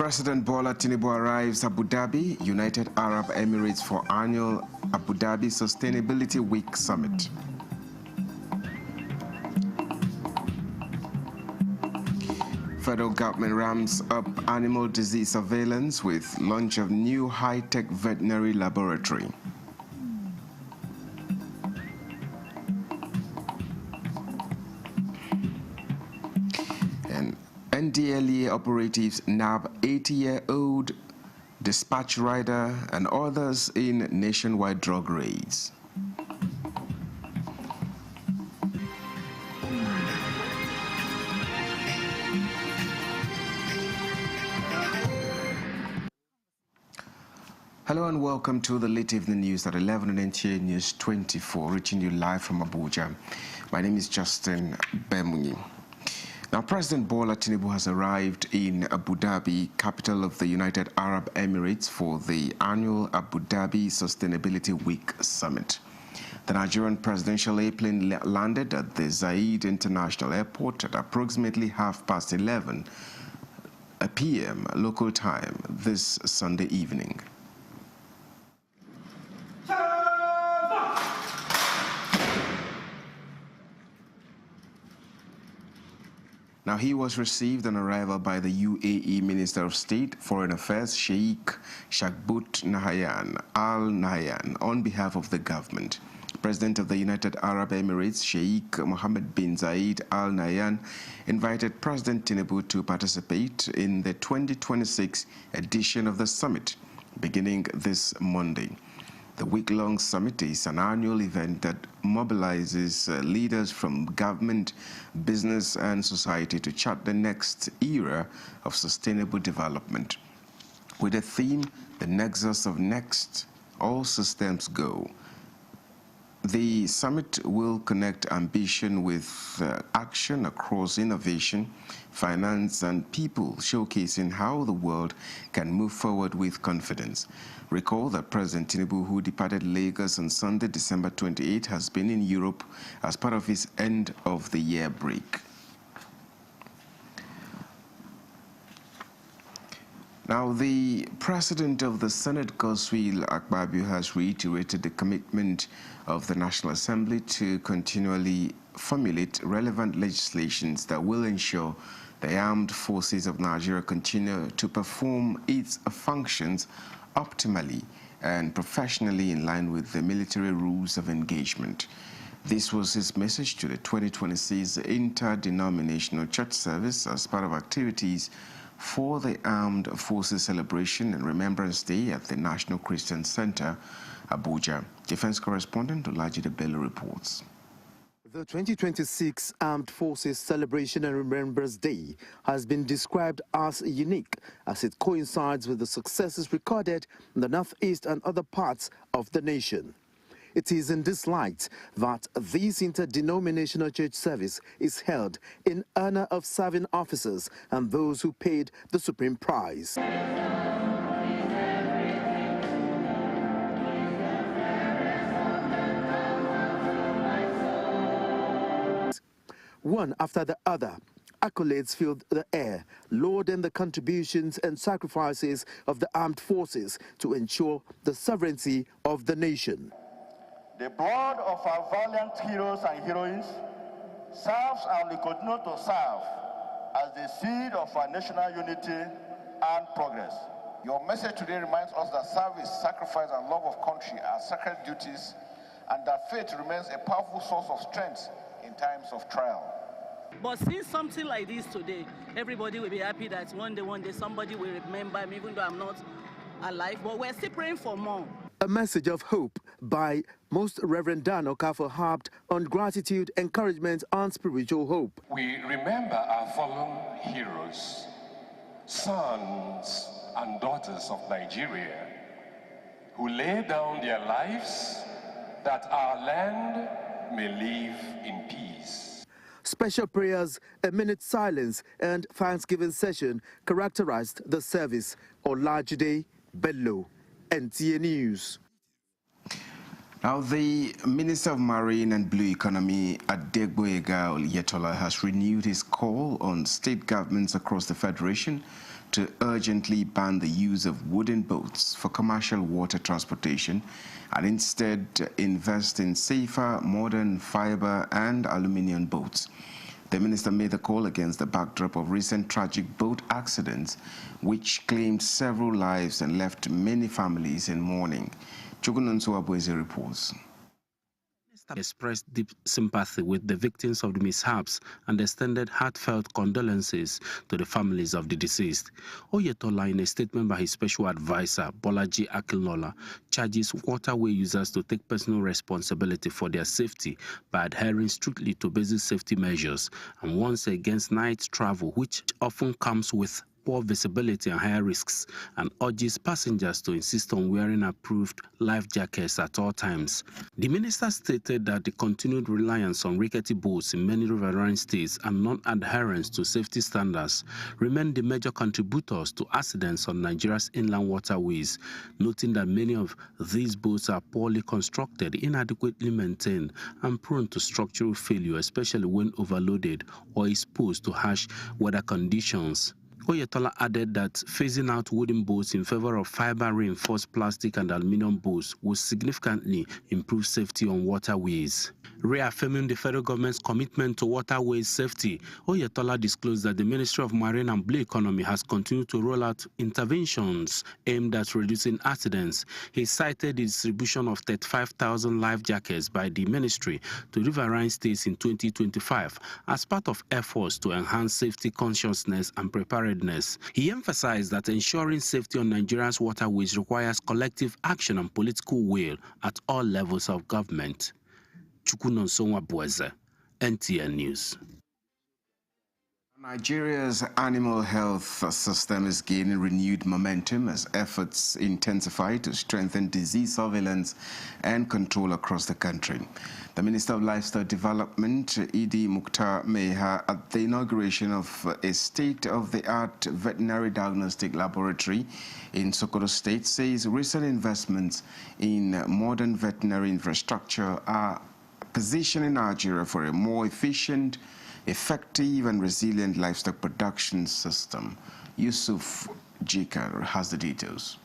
President Bola Tinubu arrives Abu Dhabi, United Arab Emirates for annual Abu Dhabi Sustainability Week Summit. Federal government ramps up animal disease surveillance with launch of new high-tech veterinary laboratory. And NDLEA operatives nab 80-year-old dispatch rider and others in nationwide drug raids. Hello and welcome to the late evening news at 11 on NTA News 24, reaching you live from Abuja. My name is Justin Bemunyi. Now, President Bola Tinubu has arrived in Abu Dhabi, capital of the United Arab Emirates, for the annual Abu Dhabi Sustainability Week Summit. The Nigerian presidential airplane landed at the Zayed International Airport at approximately 11:30 p.m. local time this Sunday evening. Now, he was received on arrival by the UAE Minister of State, Foreign Affairs, Sheikh Shagbut Nahyan Al Nahyan, on behalf of the government. President of the United Arab Emirates, Sheikh Mohammed bin Zayed Al Nahyan, invited President Tinubu to participate in the 2026 edition of the summit, beginning this Monday. The week-long summit is an annual event that mobilizes leaders from government, business, and society to chart the next era of sustainable development. With the theme, The Nexus of Next, All Systems Go. The summit will connect ambition with action across innovation, finance, and people, showcasing how the world can move forward with confidence. Recall that President Tinubu, who departed Lagos on Sunday, December 28, has been in Europe as part of his end-of-the-year break. Now, the President of the Senate, Godswill Akpabio, has reiterated the commitment of the National Assembly to continually formulate relevant legislations that will ensure the armed forces of Nigeria continue to perform its functions optimally and professionally in line with the military rules of engagement. This was his message to the 2026 interdenominational church service as part of activities for the Armed Forces Celebration and Remembrance Day at the National Christian Center, Abuja. Defense correspondent Olajide Bello reports. The 2026 Armed Forces Celebration and Remembrance Day has been described as unique as it coincides with the successes recorded in the Northeast and other parts of the nation. It is in this light that this interdenominational church service is held in honor of serving officers and those who paid the supreme price. One after the other, accolades filled the air, lauding the contributions and sacrifices of the armed forces to ensure the sovereignty of the nation. The blood of our valiant heroes and heroines serves and will continue to serve as the seed of our national unity and progress. Your message today reminds us that service, sacrifice, and love of country are sacred duties, and that faith remains a powerful source of strength in times of trial. But seeing something like this today, everybody will be happy that one day somebody will remember me, even though I'm not alive, but we're still praying for more. A message of hope by Most Reverend Dan Okafor harped on gratitude, encouragement, and spiritual hope. We remember our fallen heroes, sons and daughters of Nigeria, who laid down their lives that our land may live in peace. Special prayers, a minute silence, and Thanksgiving session characterized the service. Olajide Bello, NTA News. Now, the Minister of Marine and Blue Economy, Adegboyega Oyetola, has renewed his call on state governments across the Federation to urgently ban the use of wooden boats for commercial water transportation and instead invest in safer, modern fiber and aluminium boats. The minister made the call against the backdrop of recent tragic boat accidents, which claimed several lives and left many families in mourning. Chukunonso Abweze reports. Expressed deep sympathy with the victims of the mishaps and extended heartfelt condolences to the families of the deceased. Oyetola, in a statement by his special advisor, Bolaji Akinlola, charges waterway users to take personal responsibility for their safety by adhering strictly to basic safety measures and warns against night travel, which often comes with poor visibility and higher risks, and urges passengers to insist on wearing approved life jackets at all times. The minister stated that the continued reliance on rickety boats in many riverine states and non-adherence to safety standards remain the major contributors to accidents on Nigeria's inland waterways, noting that many of these boats are poorly constructed, inadequately maintained, and prone to structural failure, especially when overloaded or exposed to harsh weather conditions. Oyetola added that phasing out wooden boats in favor of fiber-reinforced plastic and aluminum boats will significantly improve safety on waterways. Reaffirming the federal government's commitment to waterways safety, Oyetola disclosed that the Ministry of Marine and Blue Economy has continued to roll out interventions aimed at reducing accidents. He cited the distribution of 35,000 life jackets by the ministry to riverine states in 2025 as part of efforts to enhance safety consciousness and preparedness. He emphasized that ensuring safety on Nigeria's waterways requires collective action and political will at all levels of government. Chukunonso Abweze, NTN News. Nigeria's animal health system is gaining renewed momentum as efforts intensify to strengthen disease surveillance and control across the country. The Minister of Livestock Development, Idi Mukhtar Meha, at the inauguration of a state-of-the-art veterinary diagnostic laboratory in Sokoto State, says recent investments in modern veterinary infrastructure are positioning Nigeria for a more efficient, effective and resilient livestock production system. Yusuf Jika has the details.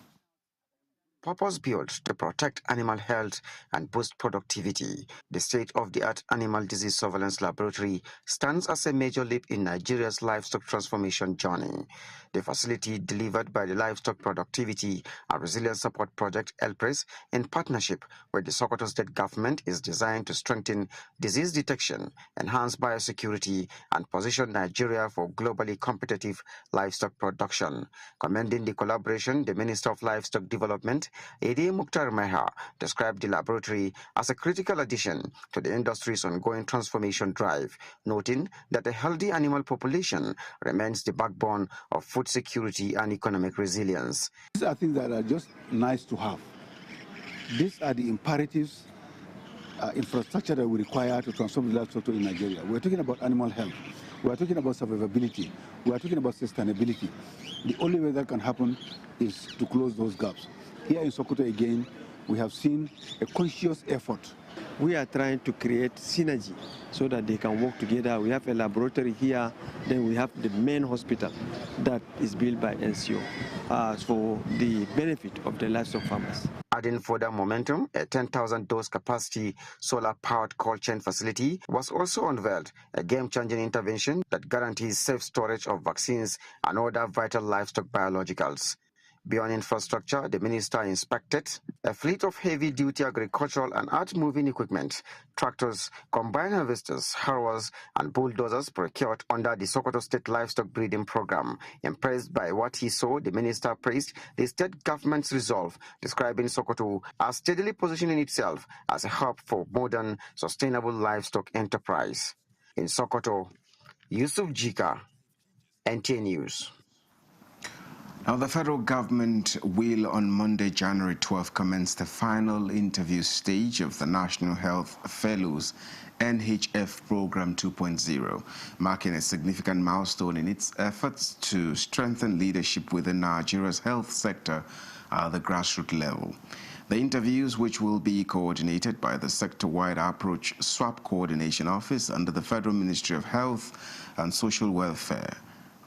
Purpose-built to protect animal health and boost productivity, the state-of-the-art animal disease surveillance laboratory stands as a major leap in Nigeria's livestock transformation journey. The facility, delivered by the Livestock Productivity and Resilience Support Project (LPRES) in partnership with the Sokoto State Government, is designed to strengthen disease detection, enhance biosecurity, and position Nigeria for globally competitive livestock production. Commending the collaboration, the Minister of Livestock Development, Idi Mukhtar Meha, described the laboratory as a critical addition to the industry's ongoing transformation drive, noting that a healthy animal population remains the backbone of food security and economic resilience. These are things that are just nice to have. These are the imperatives, infrastructure that we require to transform the livestock sector in Nigeria. We're talking about animal health. We're talking about survivability. We're talking about sustainability. The only way that can happen is to close those gaps. Here in Sokoto again, we have seen a conscious effort. We are trying to create synergy so that they can work together. We have a laboratory here, then we have the main hospital that is built by NCO for the benefit of the livestock farmers. Adding further momentum, a 10,000 dose capacity solar-powered cold chain facility was also unveiled, a game-changing intervention that guarantees safe storage of vaccines and other vital livestock biologicals. Beyond infrastructure, the minister inspected a fleet of heavy-duty agricultural and earth-moving equipment, tractors, combine harvesters, harrows, and bulldozers procured under the Sokoto State Livestock Breeding Program. Impressed by what he saw, the minister praised the state government's resolve, describing Sokoto as steadily positioning itself as a hub for modern, sustainable livestock enterprise. In Sokoto, Yusuf Jika, NTN News. Now, the federal government will on Monday, January 12, commence the final interview stage of the National Health Fellows NHF Program 2.0, marking a significant milestone in its efforts to strengthen leadership within Nigeria's health sector at the grassroots level. The interviews, which will be coordinated by the sector-wide approach SWAP Coordination Office under the Federal Ministry of Health and Social Welfare,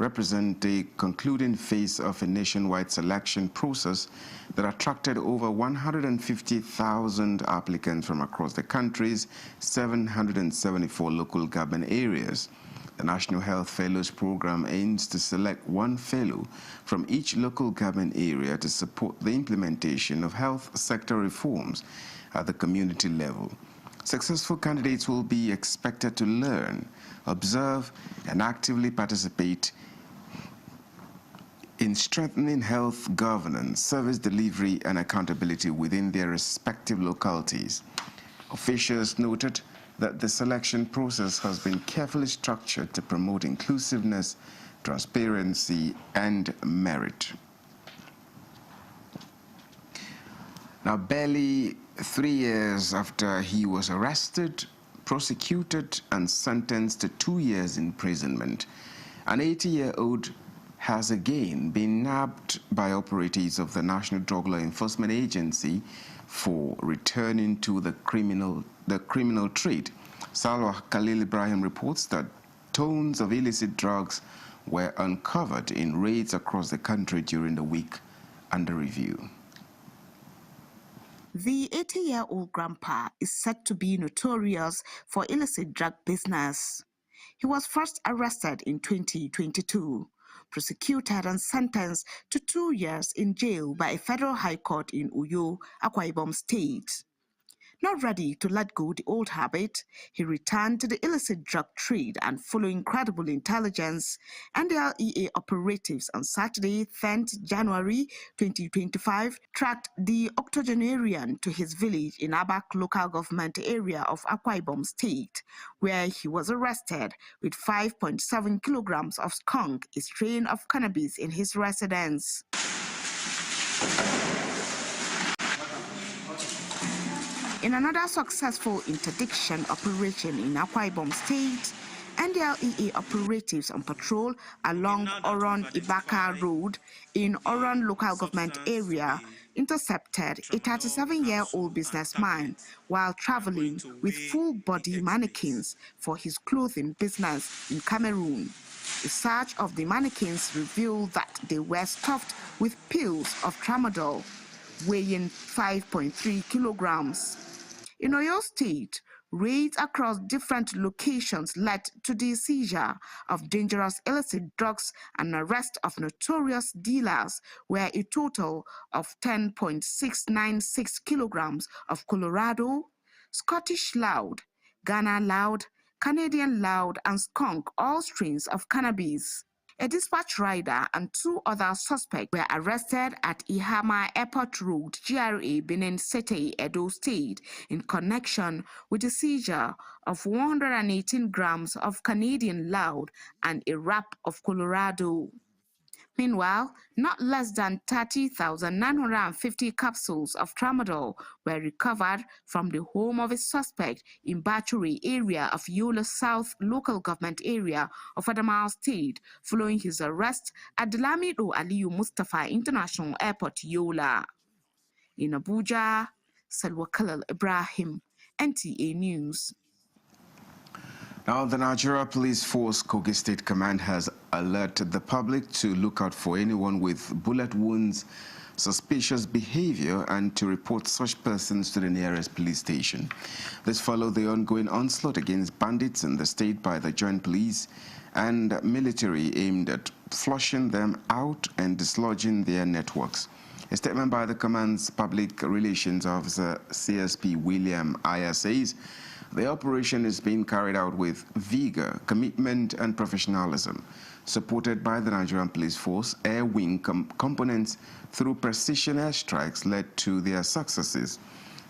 represent the concluding phase of a nationwide selection process that attracted over 150,000 applicants from across the country's 774 local government areas. The National Health Fellows Program aims to select one fellow from each local government area to support the implementation of health sector reforms at the community level. Successful candidates will be expected to learn, observe, and actively participate in strengthening health governance, service delivery, and accountability within their respective localities. Officials noted that the selection process has been carefully structured to promote inclusiveness, transparency, and merit. Now, barely 3 years after he was arrested, prosecuted, and sentenced to 2 years imprisonment, an 80-year-old has again been nabbed by operatives of the National Drug Law Enforcement Agency for returning to the criminal trade. Salwa Khalil Ibrahim reports that tons of illicit drugs were uncovered in raids across the country during the week under review. The 80-year-old grandpa is said to be notorious for illicit drug business. He was first arrested in 2022, prosecuted and sentenced to 2 years in jail by a federal high court in Uyo, Akwa Ibom State. Not ready to let go the old habit, he returned to the illicit drug trade, and following credible intelligence, NDLEA operatives on Saturday, 10th January 2025, tracked the octogenarian to his village in Abak local government area of Akwa Ibom State, where he was arrested with 5.7 kilograms of skunk, a strain of cannabis, in his residence. In another successful interdiction operation in Akwa Ibom State, NDLEA operatives on patrol along Oron-Ibaka Road in Oron local government area intercepted a 37-year-old businessman while traveling with full-body mannequins for his clothing business in Cameroon. A search of the mannequins revealed that they were stuffed with pills of tramadol, weighing 5.3 kilograms. In Oyo State, raids across different locations led to the seizure of dangerous illicit drugs and arrest of notorious dealers, where a total of 10.696 kilograms of Colorado, Scottish Loud, Ghana Loud, Canadian Loud, and skunk, all strains of cannabis. A dispatch rider and 2 other suspects were arrested at Ihama Airport Road, GRA, Benin City, Edo State, in connection with the seizure of 118 grams of Canadian Loud and a wrap of Colorado. Meanwhile, not less than 30,950 capsules of tramadol were recovered from the home of a suspect in Bachuri area of Yola South local government area of Adamawa State, following his arrest at the Lamido Aliyu Mustafa International Airport, Yola. In Abuja, Salwa Khalil Ibrahim, NTA News. Now, the Nigeria Police Force Kogi State Command has alerted the public to look out for anyone with bullet wounds, suspicious behavior, and to report such persons to the nearest police station. This followed the ongoing onslaught against bandits in the state by the joint police and military aimed at flushing them out and dislodging their networks. A statement by the command's public relations officer, CSP William Aya, says the operation is being carried out with vigor, commitment, and professionalism, supported by the Nigerian Police Force Air Wing components through precision airstrikes led to their successes.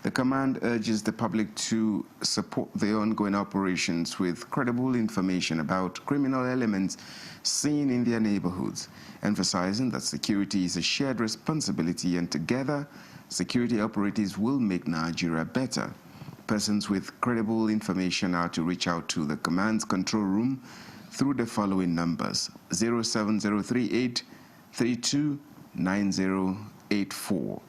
The command urges the public to support the ongoing operations with credible information about criminal elements seen in their neighborhoods, emphasizing that security is a shared responsibility, and together, security operatives will make Nigeria better. Persons with credible information are to reach out to the command's control room through the following numbers: 07038 329084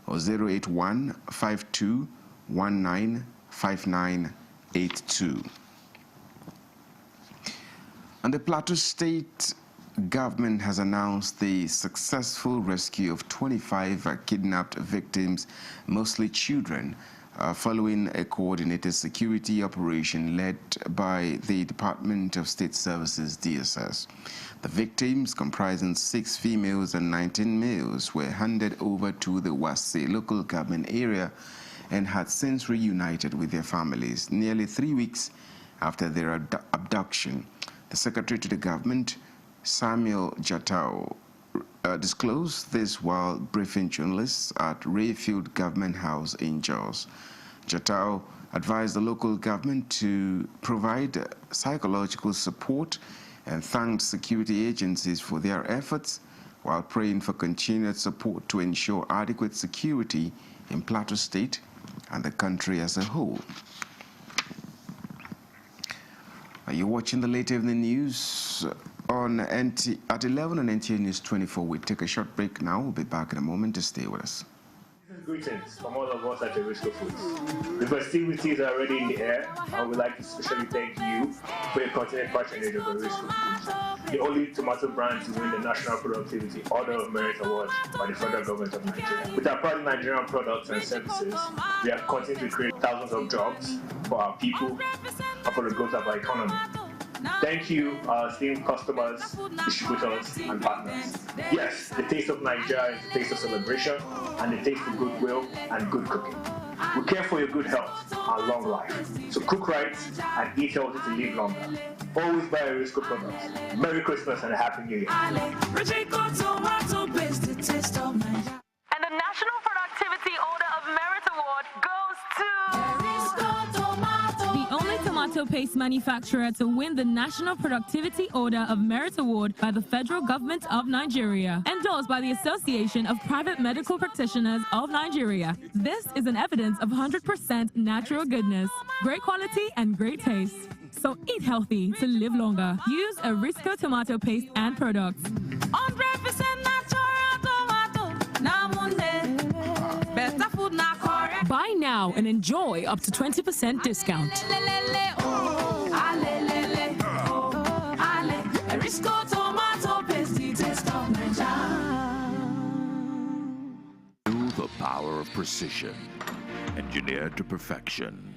or 081 5219 5982. And the Plateau State government has announced the successful rescue of 25 kidnapped victims, mostly children, following a coordinated security operation led by the Department of State Services, DSS. The victims, comprising 6 females and 19 males, were handed over to the Wase local government area and had since reunited with their families nearly 3 weeks after their abduction. The Secretary to the Government, Samuel Jatau, disclosed this while briefing journalists at Rayfield Government House in Jos. Jatau advised the local government to provide psychological support and thanked security agencies for their efforts, while praying for continued support to ensure adequate security in Plateau State and the country as a whole. Are you watching the late evening news on at 11 on NTA News 24? We take a short break now. We'll be back in a moment. To stay with us. Greetings from all of us at Erisco Foods. The festivities are already in the air, and we'd like to especially thank you for your continued patronage of Erisco Foods, the only tomato brand to win the National Productivity Order of Merit Award by the Federal Government of Nigeria. With our proud Nigerian products and services, we have continued to create thousands of jobs for our people and for the growth of our economy. Thank you, our esteemed customers, distributors, and partners. Yes, the taste of Nigeria is the taste of celebration and the taste of goodwill and good cooking. We care for your good health and long life. So cook right and eat healthy to live longer. Always buy Erisco products. Merry Christmas and a Happy New Year. And the National Productivity Order of Merit Award goes to the only tomato paste manufacturer to win the National Productivity Order of Merit Award by the Federal Government of Nigeria, endorsed by the Association of Private Medical Practitioners of Nigeria. This is an evidence of 100% natural goodness, great quality and great taste. So eat healthy to live longer. Use Erisco tomato paste and products. 100% natural tomato. Better food na correct. Buy now and enjoy up to 20% discount. Erisco tomato paste, the taste of Nigeria. Feel the power of precision, engineered to perfection.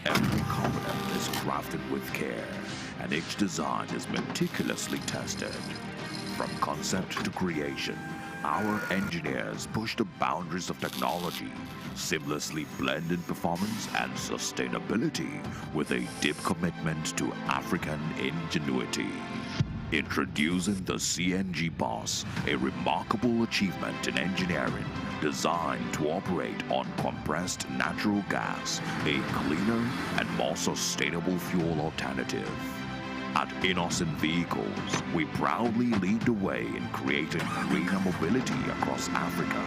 Every component is crafted with care, and each design is meticulously tested. From concept to creation, our engineers push the boundaries of technology, seamlessly blending performance and sustainability with a deep commitment to African ingenuity. Introducing the CNG Boss, a remarkable achievement in engineering designed to operate on compressed natural gas, a cleaner and more sustainable fuel alternative. At Innocent Vehicles, we proudly lead the way in creating greener mobility across Africa.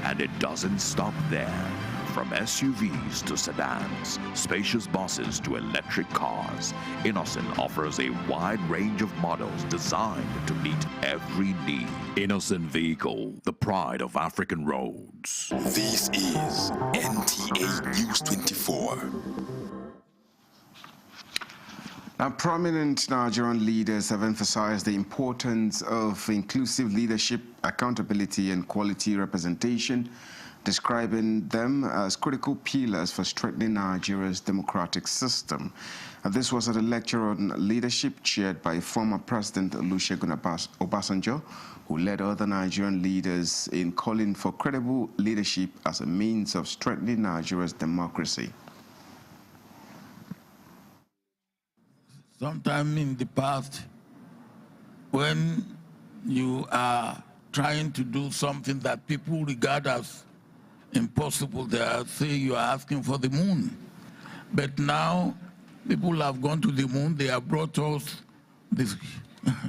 And it doesn't stop there. From SUVs to sedans, spacious buses to electric cars, Innocent offers a wide range of models designed to meet every need. Innocent Vehicle, the pride of African roads. This is NTA News 24. Now, prominent Nigerian leaders have emphasized the importance of inclusive leadership, accountability, and quality representation, describing them as critical pillars for strengthening Nigeria's democratic system. This was at a lecture on leadership chaired by former President Olusegun Obasanjo, who led other Nigerian leaders in calling for credible leadership as a means of strengthening Nigeria's democracy. Sometime in the past, when you are trying to do something that people regard as impossible, they say you are asking for the moon. But now, people have gone to the moon, they have brought us this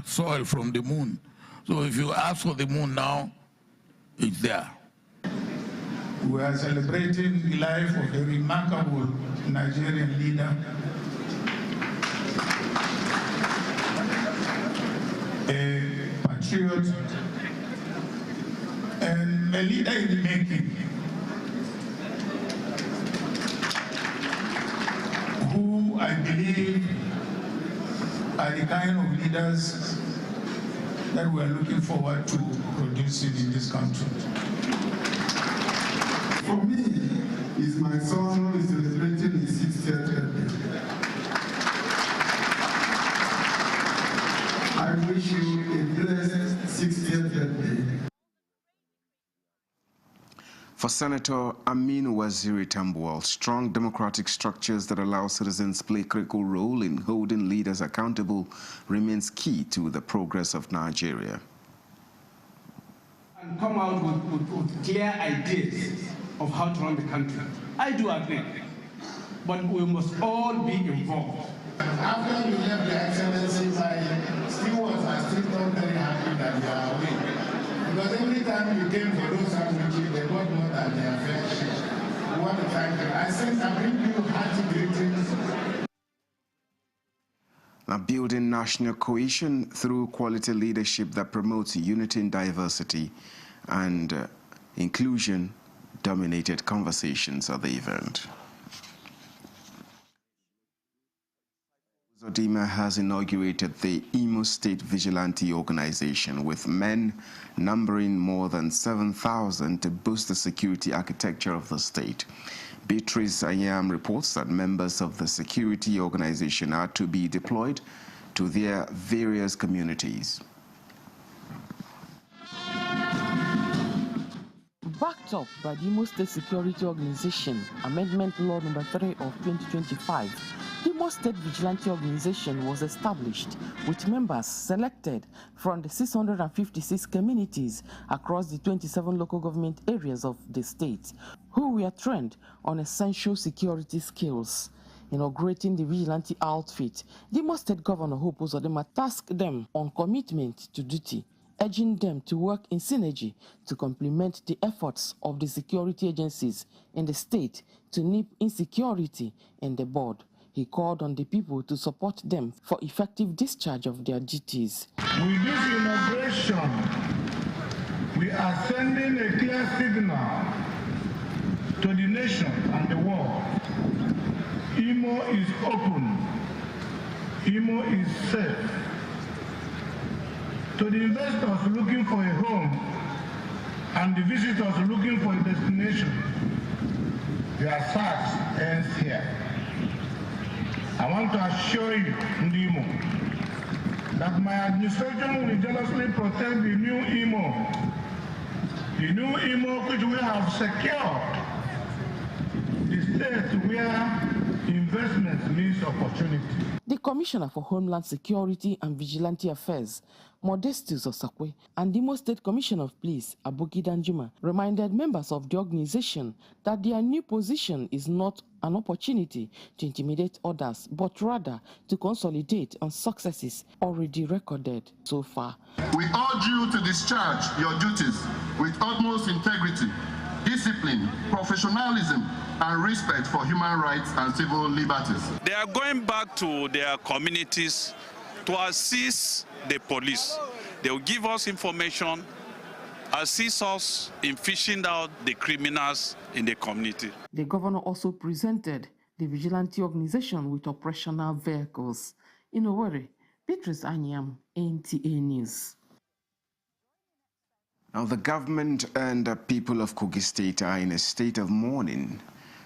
soil from the moon. So if you ask for the moon now, it's there. We are celebrating the life of a remarkable Nigerian leader, a patriot, and a leader in the making, who I believe are the kind of leaders that we are looking forward to producing in this country. For me, is my son who is celebrating his 60th birthday. I wish you a blessed 60th birthday. For Senator Aminu Waziri Tambuwal, strong democratic structures that allow citizens to play a critical role in holding leaders accountable remains key to the progress of Nigeria. And come out with clear ideas of how to run the country. I do agree, but we must all be involved. After you left the Excellency, my stewards are still not very happy that you are away. Because every time you came for those sandwiches, they got more than their fair share. We want to thank you. I sent and bring you hearty greetings. Now, building national cohesion through quality leadership that promotes unity and diversity and inclusion dominated conversations at the event. Zodima has inaugurated the Imo State Vigilante Organization with men numbering more than 7,000 to boost the security architecture of the state. Beatrice Anyam reports that members of the security organization are to be deployed to their various communities. Backed up by the Imo State Security Organization, Amendment Law No. 3 of 2025, the Imo State Vigilante Organization was established with members selected from the 656 communities across the 27 local government areas of the state, who were trained on essential security skills. Inaugurating the vigilante outfit, the Imo State Governor Hope Uzodinma tasked them on commitment to duty, urging them to work in synergy to complement the efforts of the security agencies in the state to nip insecurity in the board. He called on the people to support them for effective discharge of their duties. With this inauguration, we are sending a clear signal to the nation and the world. Imo is open. Imo is safe. To the investors looking for a home and the visitors looking for a destination, their search ends here. I want to assure you, Ndimo, that my administration will jealously protect the new Imo which we have secured, the state where investment means opportunity. The Commissioner for Homeland Security and Vigilante Affairs, Modestus Osakwe, and the Imo State Commissioner of Police, Aboki Danjuma, reminded members of the organization that their new position is not an opportunity to intimidate others, but rather to consolidate on successes already recorded so far. We urge you to discharge your duties with utmost integrity, discipline, professionalism, and respect for human rights and civil liberties. They are going back to their communities to assist the police. They will give us information, assist us in fishing out the criminals in the community. The governor also presented the vigilante organization with operational vehicles. In Owerri, Beatrice Anyam, NTA News. Now, the government and the people of Kogi State are in a state of mourning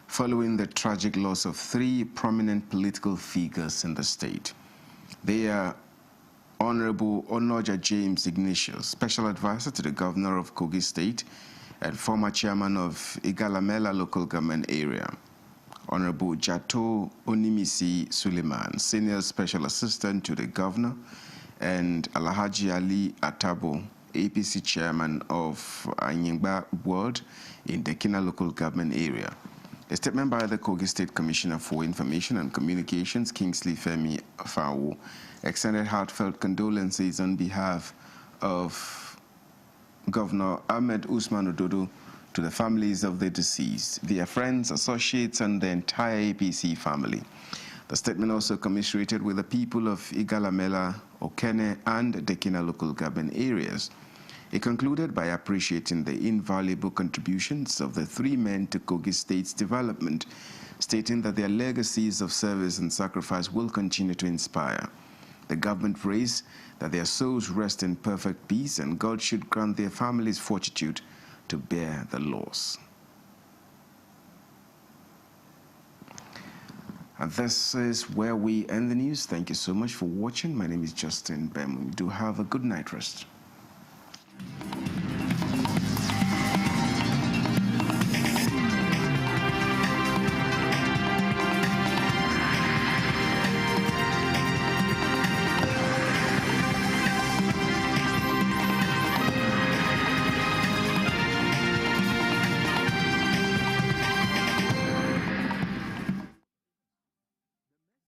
following the tragic loss of 3 prominent political figures in the state. They are Honorable Onoja James Ignatius, Special Advisor to the Governor of Kogi State and former Chairman of Igalamela Local Government Area. Honorable Jato Onimisi Suleiman, Senior Special Assistant to the Governor, and Alhaji Ali Atabo, APC Chairman of Anyingba Ward in the Kina Local Government Area. A statement by the Kogi State Commissioner for Information and Communications, Kingsley Femi Afawu, extended heartfelt condolences on behalf of Governor Ahmed Usman Ododo to the families of the deceased, their friends, associates, and the entire APC family. The statement also commiserated with the people of Igalamela, Okene, and the Kina local government areas. It concluded by appreciating the invaluable contributions of the 3 men to Kogi State's development, stating that their legacies of service and sacrifice will continue to inspire. The government prays that their souls rest in perfect peace and God should grant their families fortitude to bear the loss. And this is where we end the news. Thank you so much for watching. My name is Justin Bem. Do have a good night rest.